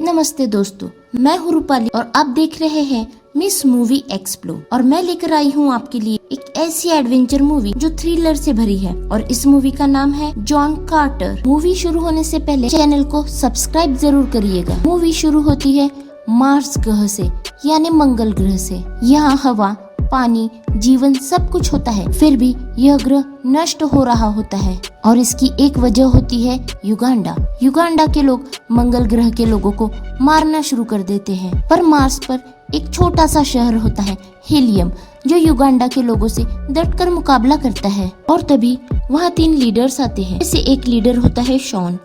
नमस्ते दोस्तों, मैं हूँ रूपाली और आप देख रहे हैं मिस मूवी एक्सप्लोर। और मैं लेकर आई हूँ आपके लिए एक ऐसी एडवेंचर मूवी जो थ्रिलर से भरी है और इस मूवी का नाम है जॉन कार्टर। मूवी शुरू होने से पहले चैनल को सब्सक्राइब जरूर करिएगा। मूवी शुरू होती है मार्स ग्रह से यानी मंगल ग्रह से। यहाँ हवा, पानी, जीवन सब कुछ होता है, फिर भी यह ग्रह नष्ट हो रहा होता है और इसकी एक वजह होती है युगांडा। युगांडा के लोग मंगल ग्रह के लोगों को मारना शुरू कर देते हैं। पर मार्स पर एक छोटा सा शहर होता है हीलियम, जो युगांडा के लोगों से डटकर मुकाबला करता है। और तभी वहाँ 3 लीडर्स आते हैं। जैसे एक लीडर होता है शॉन।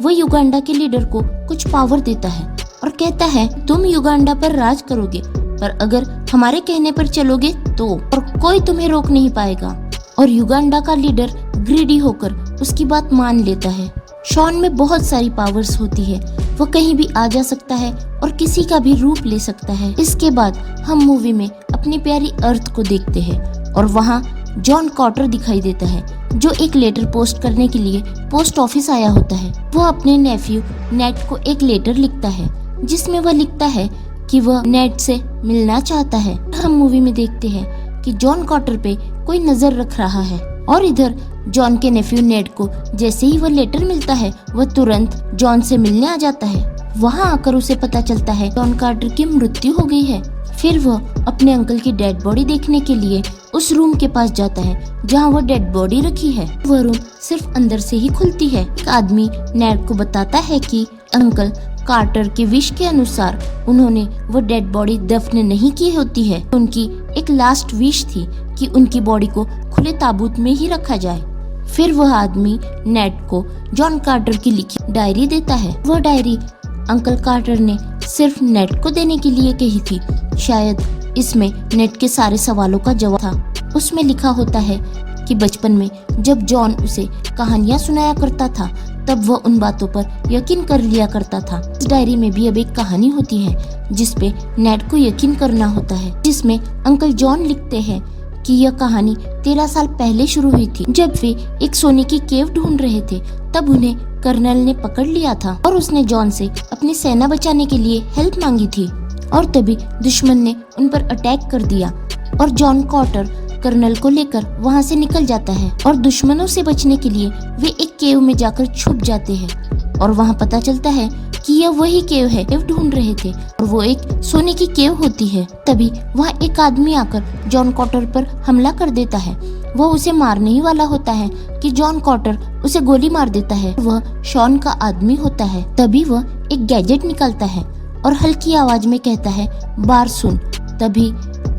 वो युगांडा के लीडर को कुछ पावर देता है और कहता है तुम युगांडा पर राज करोगे, पर अगर हमारे कहने पर चलोगे तो और कोई तुम्हें रोक नहीं पाएगा। और युगांडा का लीडर ग्रीडी होकर उसकी बात मान लेता है। शॉन में बहुत सारी पावर्स होती है, वो कहीं भी आ जा सकता है और किसी का भी रूप ले सकता है। इसके बाद हम मूवी में अपनी प्यारी अर्थ को देखते हैं और वहाँ जॉन कार्टर दिखाई देता है, जो एक लेटर पोस्ट करने के लिए पोस्ट ऑफिस आया होता है। वह अपने नेफ्यू नेट को एक लेटर लिखता है, जिसमें वह लिखता है कि वह नेट से मिलना चाहता है। हम मूवी में देखते हैं कि जॉन कार्टर पे कोई नजर रख रहा है और इधर जॉन के नेफ्यू नेट को जैसे ही वह लेटर मिलता है, वह तुरंत जॉन से मिलने आ जाता है। वहाँ आकर उसे पता चलता है जॉन कार्टर की मृत्यु हो गई है। फिर वह अपने अंकल की डेड बॉडी देखने के लिए उस रूम के पास जाता है जहाँ वह डेड बॉडी रखी है। वह रूम सिर्फ अंदर से ही खुलती है। एक आदमी नेट को बताता है कि अंकल कार्टर के विश के अनुसार उन्होंने वो डेड बॉडी दफन नहीं की होती है। उनकी एक लास्ट विश थी कि उनकी बॉडी को खुले ताबूत में ही रखा जाए। फिर वह आदमी नेट को जॉन कार्टर की लिखी डायरी देता है। वह डायरी अंकल कार्टर ने सिर्फ नेट को देने के लिए कही थी। शायद इसमें नेट के सारे सवालों का जवाब था। उसमें लिखा होता है कि बचपन में जब जॉन उसे कहानियां सुनाया करता था, तब वह उन बातों पर यकीन कर लिया करता था। इस डायरी में भी अब एक कहानी होती है जिसपे नेट को यकीन करना होता है, जिसमें अंकल जॉन लिखते हैं कि यह कहानी 13 साल पहले शुरू हुई थी, जब वे एक सोने की केव ढूंढ रहे थे। तब उन्हें कर्नल ने पकड़ लिया था और उसने जॉन से अपनी सेना बचाने के लिए हेल्प मांगी थी। और तभी दुश्मन ने उन पर अटैक कर दिया और जॉन कार्टर कर्नल को लेकर वहाँ से निकल जाता है। और दुश्मनों से बचने के लिए वे एक केव में जाकर छुप जाते हैं और वहाँ पता चलता है कि यह वही केव है केव ढूंढ रहे थे और वो एक सोने की केव होती है। तभी वहाँ एक आदमी आकर जॉन कार्टर पर हमला कर देता है। वह उसे मारने ही वाला होता है कि जॉन कार्टर उसे गोली मार देता है। वह शॉन का आदमी होता है। तभी वह एक गैजेट निकालता है और हल्की आवाज में कहता है बार सुन। तभी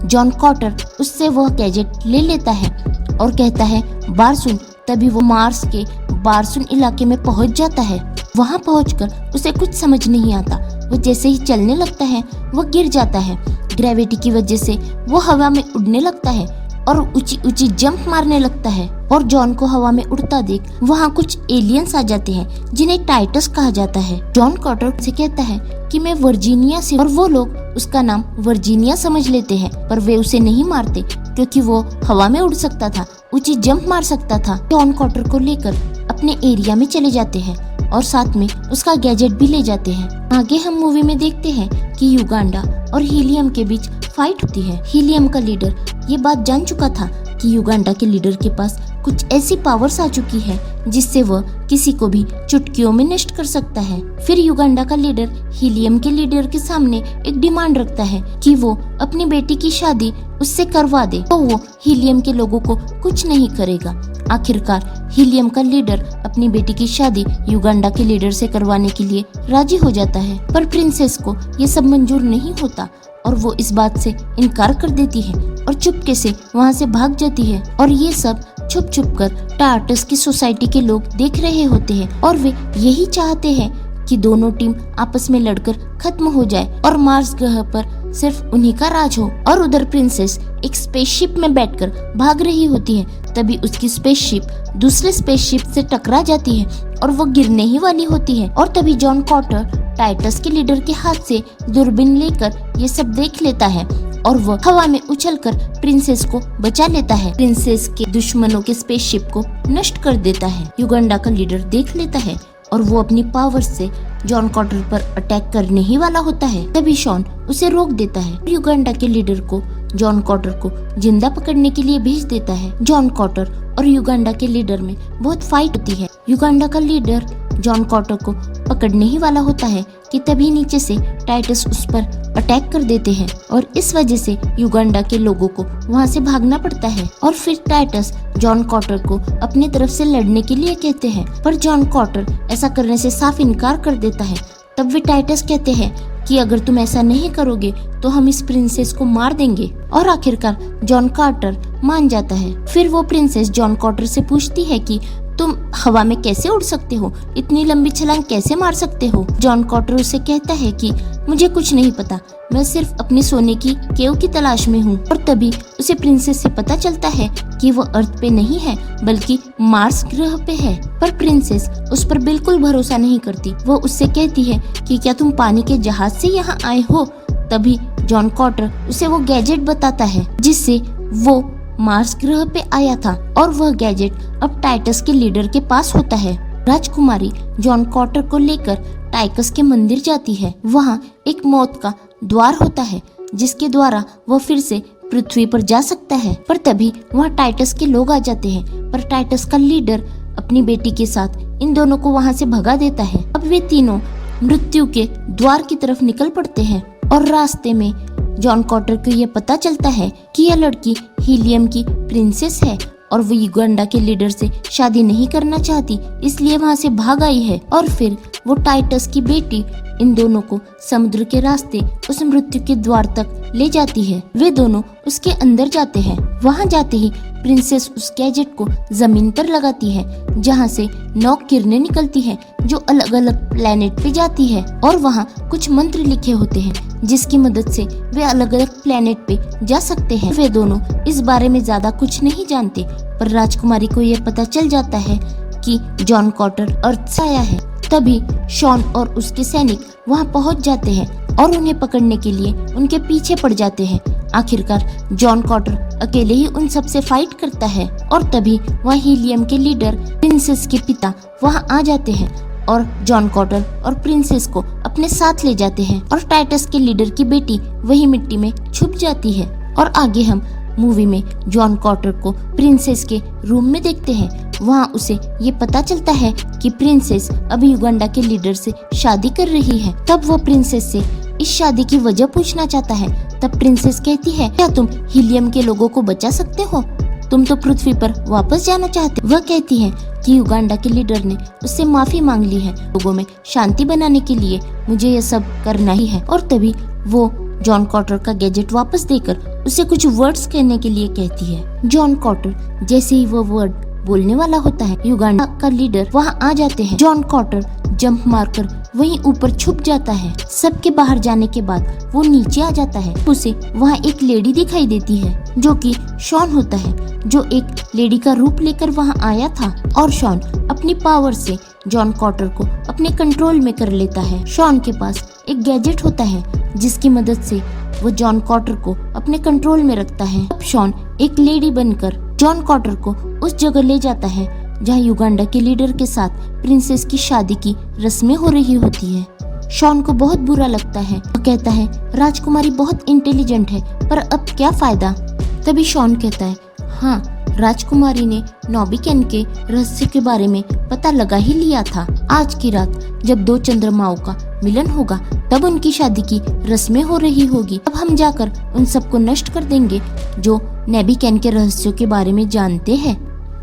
जॉन कार्टर उससे वह गैजेट ले लेता है और कहता है बार सुन। तभी वो मार्स के बारसुन इलाके में पहुंच जाता है। वहां पहुंचकर उसे कुछ समझ नहीं आता। वो जैसे ही चलने लगता है वो गिर जाता है। ग्रेविटी की वजह से वो हवा में उड़ने लगता है और ऊंची ऊंची जंप मारने लगता है। और जॉन को हवा में उड़ता देख वहाँ कुछ एलियंस आ जाते हैं जिन्हें टाइटस कहा जाता है। जॉन कार्टर से कहता है कि मैं वर्जीनिया से, और वो लोग उसका नाम वर्जीनिया समझ लेते हैं, पर वे उसे नहीं मारते क्योंकि वो हवा में उड़ सकता था, ऊंची जंप मार सकता था। जॉन कार्टर को लेकर अपने एरिया में चले जाते हैं और साथ में उसका गैजेट भी ले जाते हैं। आगे हम मूवी में देखते हैं कि युगांडा और हीलियम के बीच फाइट होती है। हीलियम का लीडर ये बात जान चुका था कि युगांडा के लीडर के पास कुछ ऐसी पावर्स आ चुकी है जिससे वह किसी को भी चुटकियों में नष्ट कर सकता है। फिर युगांडा का लीडर हीलियम के लीडर के सामने एक डिमांड रखता है कि वो अपनी बेटी की शादी उससे करवा दे, तो वो हीलियम के लोगों को कुछ नहीं करेगा। आखिरकार हीलियम का लीडर अपनी बेटी की शादी युगांडा के लीडर से करवाने के लिए राजी हो जाता है, पर प्रिंसेस को ये सब मंजूर नहीं होता और वो इस बात से इनकार कर देती है और चुपके से वहाँ से भाग जाती है। और ये सब छुप छुप कर टार्टस की सोसाइटी के लोग देख रहे होते हैं और वे यही चाहते हैं कि दोनों टीम आपस में लड़कर खत्म हो जाए और मार्स ग्रह पर सिर्फ उन्हीं का राज हो। और उधर प्रिंसेस एक स्पेसशिप में बैठकर भाग रही होती है। तभी उसकी स्पेसशिप दूसरे स्पेसशिप से टकरा जाती है और वो गिरने ही वाली होती है। और तभी जॉन कार्टर टाइटस के लीडर के हाथ से दूरबीन लेकर ये सब देख लेता है और वह हवा में उछलकर प्रिंसेस को बचा लेता है। प्रिंसेस के दुश्मनों के स्पेसशिप को नष्ट कर देता है। युगांडा का लीडर देख लेता है और वो अपनी पावर से जॉन कॉर्टर पर अटैक करने ही वाला होता है। तभी शॉन उसे रोक देता है। युगांडा के लीडर को जॉन कॉर्टर को जिंदा पकड़ने के लिए भेज देता है। जॉन कॉर्टर और युगांडा के लीडर में बहुत फाइट होती है। युगांडा का लीडर जॉन कॉर्टर को पकड़ने ही वाला होता है कि तभी नीचे से टाइटस उस पर अटैक कर देते हैं और इस वजह से युगांडा के लोगों को वहां से भागना पड़ता है। और फिर टाइटस जॉन कॉर्टर को अपनी तरफ से लड़ने के लिए कहते हैं, पर जॉन कॉर्टर ऐसा करने से साफ इनकार कर देता है। तब वे टाइटस कहते हैं कि अगर तुम ऐसा नहीं करोगे तो हम इस प्रिंसेस को मार देंगे। और आखिरकार जॉन कॉर्टर मान जाता है। फिर वो प्रिंसेस जॉन कॉर्टर से पूछती है कि तुम हवा में कैसे उड़ सकते हो, इतनी लंबी छलांग कैसे मार सकते हो। जॉन कॉर्टर उसे कहता है कि मुझे कुछ नहीं पता, मैं सिर्फ अपने सोने की केव की तलाश में हूँ। और तभी उसे प्रिंसेस से पता चलता है कि वो अर्थ पे नहीं है बल्कि मार्स ग्रह पे है। पर प्रिंसेस उस पर बिल्कुल भरोसा नहीं करती। वो उससे कहती है कि क्या तुम पानी के जहाज से यहाँ आए हो। तभी जॉन कॉर्टर उसे वो गैजेट बताता है जिससे वो मार्स ग्रह पे आया था और वह गैजेट अब टाइटस के लीडर के पास होता है। राजकुमारी जॉन कॉर्टर को लेकर टाइटस के मंदिर जाती है। वहाँ एक मौत का द्वार होता है जिसके द्वारा वह फिर से पृथ्वी पर जा सकता है। पर तभी वहाँ टाइटस के लोग आ जाते हैं, पर टाइटस का लीडर अपनी बेटी के साथ इन दोनों को वहाँ से भगा देता है। अब वे तीनों मृत्यु के द्वार की तरफ निकल पड़ते हैं और रास्ते में जॉन कॉर्टर को यह पता चलता है कि यह लड़की हीलियम की प्रिंसेस है और वो युगांडा के लीडर से शादी नहीं करना चाहती, इसलिए वहाँ से भाग आई है। और फिर वो टाइटस की बेटी इन दोनों को समुद्र के रास्ते उस मृत्यु के द्वार तक ले जाती है। वे दोनों उसके अंदर जाते हैं। वहाँ जाते ही प्रिंसेस उस गैजेट को जमीन पर लगाती है जहाँ से 9 किरणें निकलती हैं जो अलग अलग प्लेनेट पे जाती है और वहाँ कुछ मंत्र लिखे होते हैं जिसकी मदद से वे अलग अलग प्लेनेट पे जा सकते हैं। वे दोनों इस बारे में ज्यादा कुछ नहीं जानते, पर राजकुमारी को यह पता चल जाता है कि जॉन कॉर्टर अर्थ से आया है। तभी शॉन और उसके सैनिक वहां पहुंच जाते हैं और उन्हें पकड़ने के लिए उनके पीछे पड़ जाते हैं। आखिरकार जॉन कॉर्टर अकेले ही उन सब से फाइट करता है और तभी वहाँ हीलियम के लीडर प्रिंसेस के पिता वहाँ आ जाते हैं और जॉन कॉर्टर और प्रिंसेस को अपने साथ ले जाते हैं और टाइटस के लीडर की बेटी वही मिट्टी में छुप जाती है। और आगे हम मूवी में जॉन कॉर्टर को प्रिंसेस के रूम में देखते हैं। वहाँ उसे ये पता चलता है कि प्रिंसेस अभी युगांडा के लीडर से शादी कर रही है। तब वो प्रिंसेस से इस शादी की वजह पूछना चाहता है। तब प्रिंसेस कहती है, क्या तुम हीलियम के लोगों को बचा सकते हो? तुम तो पृथ्वी पर वापस जाना चाहते। वह कहती है कि युगांडा के लीडर ने उससे माफी मांग ली है। लोगों में शांति बनाने के लिए मुझे यह सब करना ही है। और तभी वो जॉन कॉर्टर का गैजेट वापस देकर उसे कुछ वर्ड्स कहने के लिए कहती है। जॉन कॉर्टर जैसे ही वो वर्ड बोलने वाला होता है, युगांडा का लीडर वहाँ आ जाते हैं। जॉन कॉर्टर जंप मारकर वहीं ऊपर छुप जाता है। सबके बाहर जाने के बाद वो नीचे आ जाता है। उसे वहाँ एक लेडी दिखाई देती है जो कि शॉन होता है, जो एक लेडी का रूप लेकर वहाँ आया था। और शॉन अपनी पावर से जॉन कॉर्टर को अपने कंट्रोल में कर लेता है। शॉन के पास एक गैजेट होता है जिसकी मदद से वो जॉन कॉर्टर को अपने कंट्रोल में रखता है। अब शॉन एक लेडी बनकर जॉन कॉर्टर को उस जगह ले जाता है जहाँ युगांडा के लीडर के साथ प्रिंसेस की शादी की रस्में हो रही होती है। शॉन को बहुत बुरा लगता है। वो कहता है, राजकुमारी बहुत इंटेलिजेंट है, पर अब क्या फायदा। तभी शॉन कहता है, हाँ, राजकुमारी ने नोबिकेन के रहस्य के बारे में पता लगा ही लिया था। आज की रात जब 2 चंद्रमाओं का मिलन होगा तब उनकी शादी की रस्में हो रही होगी। अब हम जाकर उन सबको नष्ट कर देंगे जो नेबिकेन के रहस्यों के बारे में जानते हैं।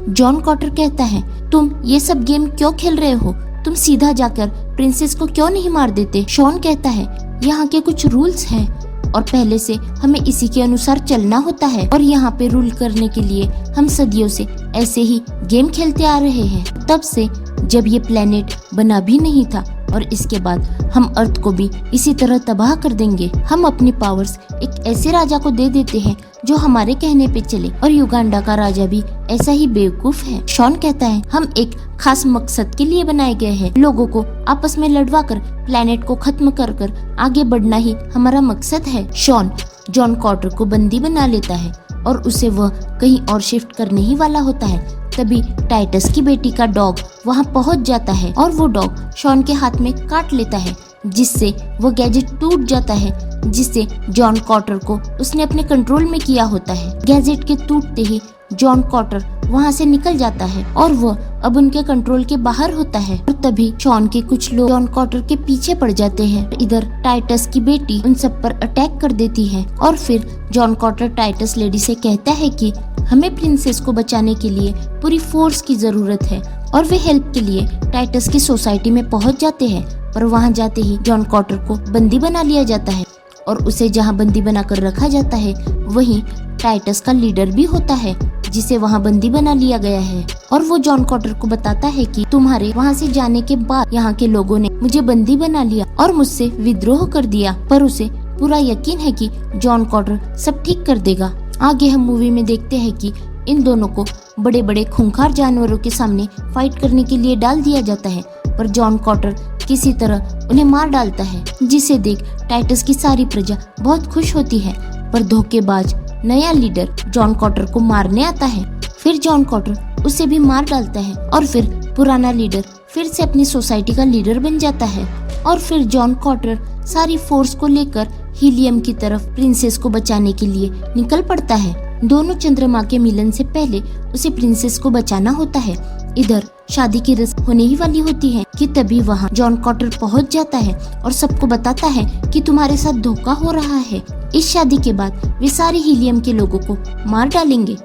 जॉन कॉर्टर कहता है, तुम ये सब गेम क्यों खेल रहे हो? तुम सीधा जाकर प्रिंसेस को क्यों नहीं मार देते? शॉन कहता है, यहाँ के कुछ रूल्स हैं और पहले से हमें इसी के अनुसार चलना होता है और यहाँ पे रूल करने के लिए हम सदियों से ऐसे ही गेम खेलते आ रहे हैं, तब से जब ये प्लेनेट बना भी नहीं था। और इसके बाद हम अर्थ को भी इसी तरह तबाह कर देंगे। हम अपनी पावर्स एक ऐसे राजा को दे देते हैं जो हमारे कहने पे चले, और युगांडा का राजा भी ऐसा ही बेवकूफ है। शॉन कहता है, हम एक खास मकसद के लिए बनाए गए हैं। लोगों को आपस में लड़वा कर प्लेनेट को खत्म कर कर आगे बढ़ना ही हमारा मकसद है। शॉन जॉन कॉर्टर को बंदी बना लेता है और उसे वह कहीं और शिफ्ट करने ही वाला होता है। तभी टाइटस की बेटी का डॉग वहाँ पहुँच जाता है और वो डॉग शॉन के हाथ में काट लेता है, जिससे वो गैजेट टूट जाता है, जिससे जॉन कॉटर को उसने अपने कंट्रोल में किया होता है। गैजेट के टूटते ही जॉन कॉटर वहाँ से निकल जाता है और वो अब उनके कंट्रोल के बाहर होता है। और तभी शॉन के कुछ लोग जॉन कॉटर के पीछे पड़ जाते हैं। इधर टाइटस की बेटी उन सब पर अटैक कर देती है और फिर जॉन कॉटर टाइटस लेडी से कहता है कि हमें प्रिंसेस को बचाने के लिए पूरी फोर्स की जरूरत है और वे हेल्प के लिए टाइटस की सोसाइटी में पहुंच जाते हैं। पर वहां जाते ही जॉन कॉटर को बंदी बना लिया जाता है और उसे जहां बंदी बनाकर रखा जाता है वहीं टाइटस का लीडर भी होता है, जिसे वहां बंदी बना लिया गया है। और वो जॉन कॉटर को बताता है कि तुम्हारे वहां से जाने के बाद यहाँ के लोगों ने मुझे बंदी बना लिया और मुझसे विद्रोह कर दिया, पर उसे पूरा यकीन है कि जॉन कॉटर सब ठीक कर देगा। आगे हम मूवी में देखते हैं कि इन दोनों को बड़े बड़े खूंखार जानवरों के सामने फाइट करने के लिए डाल दिया जाता है, पर जॉन कॉटर किसी तरह उन्हें मार डालता है, जिसे देख टाइटस की सारी प्रजा बहुत खुश होती है। पर धोखेबाज नया लीडर जॉन कॉटर को मारने आता है, फिर जॉन कॉटर उसे भी मार डालता है और फिर पुराना लीडर फिर से अपनी सोसाइटी का लीडर बन जाता है। और फिर जॉन कॉटर सारी फोर्स को लेकर हीलियम की तरफ प्रिंसेस को बचाने के लिए निकल पड़ता है। दोनों चंद्रमा के मिलन से पहले उसे प्रिंसेस को बचाना होता है। इधर शादी की रस्म होने ही वाली होती है कि तभी वहाँ जॉन कॉटर पहुँच जाता है और सबको बताता है कि तुम्हारे साथ धोखा हो रहा है। इस शादी के बाद वे सारे हीलियम के लोगों को मार डालेंगे।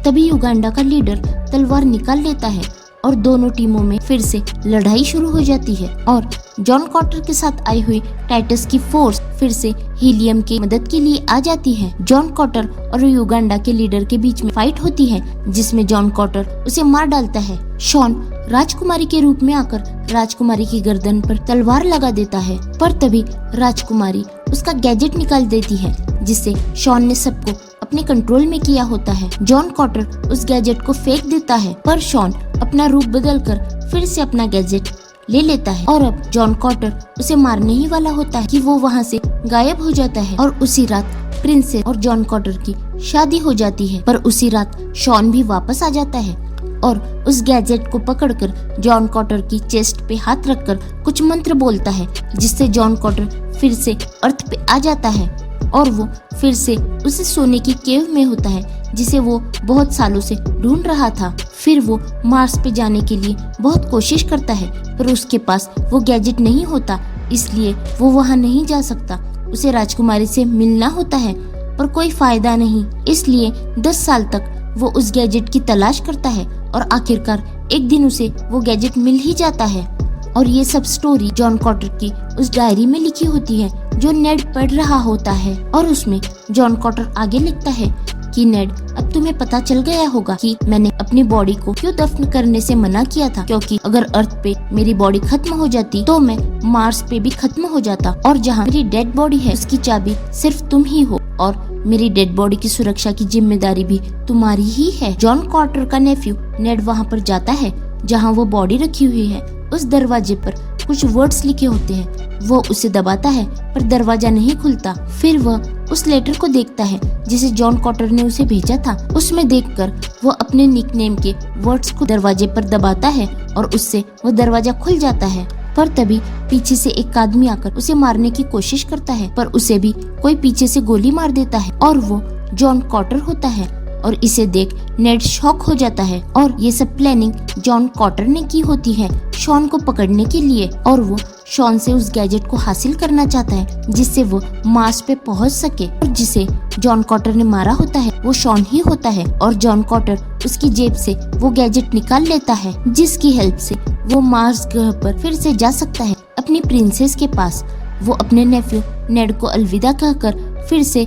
तभी युगांडा का लीडर तलवार निकाल लेता है और दोनों टीमों में फिर से लड़ाई शुरू हो जाती है और जॉन कॉटर के साथ आई हुई टाइटस की फोर्स फिर से हीलियम की मदद के लिए आ जाती है। जॉन कॉटर और युगांडा के लीडर के बीच में फाइट होती है, जिसमें जॉन कॉटर उसे मार डालता है। शॉन राजकुमारी के रूप में आकर राजकुमारी की गर्दन पर तलवार लगा देता है, पर तभी राजकुमारी उसका गैजेट निकाल देती है, जिससे शॉन ने सबको अपने कंट्रोल में किया होता है। जॉन कॉटर उस गैजेट को फेंक देता है, पर शॉन अपना रूप बदलकर फिर से अपना गैजेट ले लेता है और अब जॉन कॉटर उसे मारने ही वाला होता है कि वो वहाँ से गायब हो जाता है। और उसी रात प्रिंसेस और जॉन कॉटर की शादी हो जाती है, पर उसी रात शॉन भी वापस आ जाता है और उस गैजेट को पकड़कर जॉन कॉटर की चेस्ट पे हाथ रखकर कुछ मंत्र बोलता है, जिससे जॉन कॉटर फिर से अर्थ पे आ जाता है और वो फिर से उसे सोने की केव में होता है, जिसे वो बहुत सालों से ढूंढ रहा था। फिर वो मार्स पे जाने के लिए बहुत कोशिश करता है, पर उसके पास वो गैजेट नहीं होता, इसलिए वो वहाँ नहीं जा सकता। उसे राजकुमारी से मिलना होता है, पर कोई फायदा नहीं, इसलिए 10 साल तक वो उस गैजेट की तलाश करता है और आखिरकार एक दिन उसे वो गैजेट मिल ही जाता है। और ये सब स्टोरी जॉन कॉटर की उस डायरी में लिखी होती है जो नेड पढ़ रहा होता है। और उसमें जॉन कॉटर आगे लिखता है कि नेड, अब तुम्हें पता चल गया होगा कि मैंने अपनी बॉडी को क्यों दफन करने से मना किया था, क्योंकि अगर अर्थ पे मेरी बॉडी खत्म हो जाती तो मैं मार्स पे भी खत्म हो जाता, और जहाँ मेरी डेड बॉडी है उसकी चाबी सिर्फ तुम ही हो और मेरी डेड बॉडी की सुरक्षा की जिम्मेदारी भी तुम्हारी ही है। जॉन कॉटर का नेफ्यू नेड वहाँ पर जाता है जहाँ वो बॉडी रखी हुई है। उस दरवाजे पर कुछ वर्ड्स लिखे होते हैं, वो उसे दबाता है पर दरवाजा नहीं खुलता। फिर वह उस लेटर को देखता है जिसे जॉन कॉटर ने उसे भेजा था। उसमें देखकर वो अपने निकनेम के वर्ड्स को दरवाजे पर दबाता है और उससे वो दरवाजा खुल जाता है। पर तभी पीछे से एक आदमी आकर उसे मारने की कोशिश करता है, पर उसे भी कोई पीछे से गोली मार देता है और वो जॉन कॉटर होता है। और इसे देख नेड शॉक हो जाता है और ये सब प्लानिंग जॉन कॉटर ने की होती है शॉन को पकड़ने के लिए, और वो शॉन से उस गैजेट को हासिल करना चाहता है जिससे वो मार्स पे पहुंच सके। और जिसे जॉन कॉटर ने मारा होता है वो शॉन ही होता है और जॉन कॉटर उसकी जेब से वो गैजेट निकाल लेता है, जिसकी हेल्प से वो मार्स ग्रह पर फिर से जा सकता है अपनी प्रिंसेस के पास। वो अपने नेफ्यू नेड को अलविदा कहकर फिर से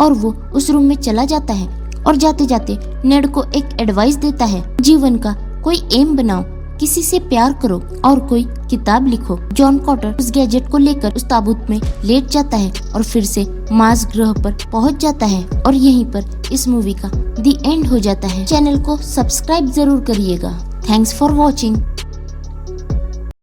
और वो उस रूम में चला जाता है और जाते जाते नेड को एक एडवाइस देता है, जीवन का कोई एम बनाओ, किसी से प्यार करो और कोई किताब लिखो। जॉन कॉटर उस गैजेट को लेकर उस ताबूत में लेट जाता है और फिर से मार्स ग्रह पर पहुंच जाता है। और यहीं पर इस मूवी का द एंड हो जाता है। चैनल को सब्सक्राइब जरूर करिएगा। Thanks for watching.